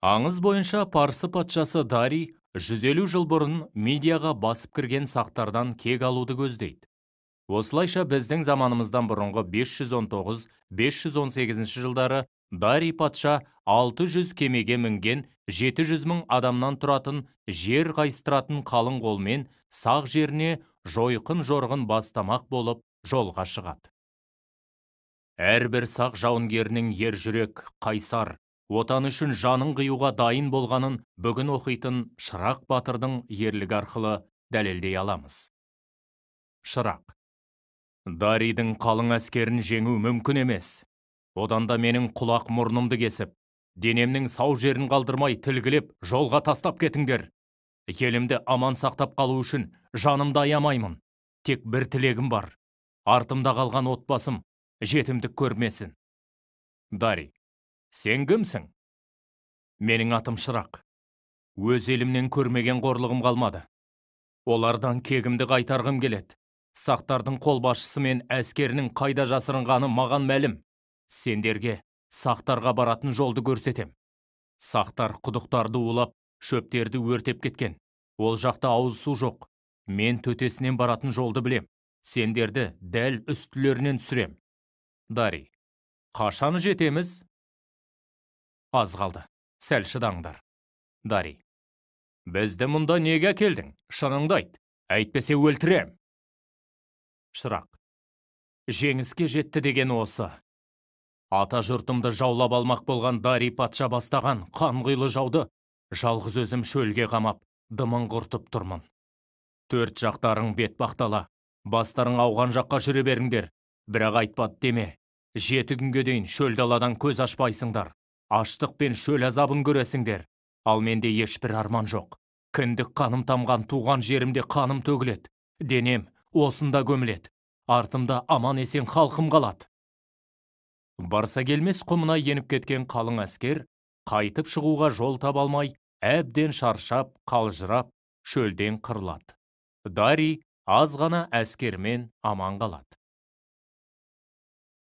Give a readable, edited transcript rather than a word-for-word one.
Аңыз бойынша Парсы патшасы Дарий 150 жыл бұрын Мидияға басып кірген сақтардан кек алуды көздейді. Осылайша біздің заманымыздан бұрынғы 519-518 жылдары Дарий патша 600 кемеге мінген 700 мың адамнан тұратын жер қайыстыратын қалың қолмен сақ жеріне жойқын жорғын бастамақ болып жолға шығады. Әрбір сақ жауынгерінің ержүрек, қайсар, отан үшін жанын қиюға дайын болғанын бүгін оқитын Шырақ батырдың ерлігі арқылы дәлелдей аламыз. Шырақ. Дарийдің қалың әскерін жеңу мүмкін емес. Одан да менің құлақ мұрнымды кесіп, денемнің сау жерін қалдырмай тілгілеп жолға тастап кетіңдер. Елімді аман сақтап қалу үшін жанымды аямаймын. Тек бір тілегім бар. Артымда қалған отбасым жетімдік көрмесін. Дарий, сен кімсің? Менің атым Шырақ. Өз елімнен көрмеген қорлығым қалмады. Олардан кегімді қайтарғым келеді. Сақтардың қолбасшысы мен әскерінің қайда жасырынғаны маған мәлім. Сендерге сақтарға баратын жолды көрсетем. Сақтар құдықтарды улап, шөптерді өртеп кеткен. Ол жақта ауыз су жоқ. Мен төтесінен баратын жолды білем. Сендерді дәл үстілерінен түсірем. Дарий, қашан жетеміз? Аз қалды. Сәл шыдаңдар. Дарий, бізді мұнда неге әкелдің? Шыныңды айт. Әйтпесе өлтірем. Шырақ, жеңіске жетті деген осы. Ата жұртымды жаулап алмақ болған Дарий патша бастаған қанқұйлы жауды жалғыз өзім шөлге қамап, дымын құртып тұрмын. Төрт жақтарың бет бақтала, бастарың ауған жаққа жүре беріңдер. Бірақ айтпады деме. 7 күнге дейін шөл даладан көз ашпайсыңдар. Аштық пен шөл азабын көресіңдер. Ал менде ешбір арман жоқ. Кіндік қаным тамған туған жерімде қаным төгіледі. Денем осында көміледі. Артымда аман есен халқым қалады. Барса келмес құмына еніп кеткен қалың әскер қайтып шығуға жол таба алмай, әбден шаршап, қалжырап, шөлден қырылады. Дарий аз ғана әскермен аман қалады.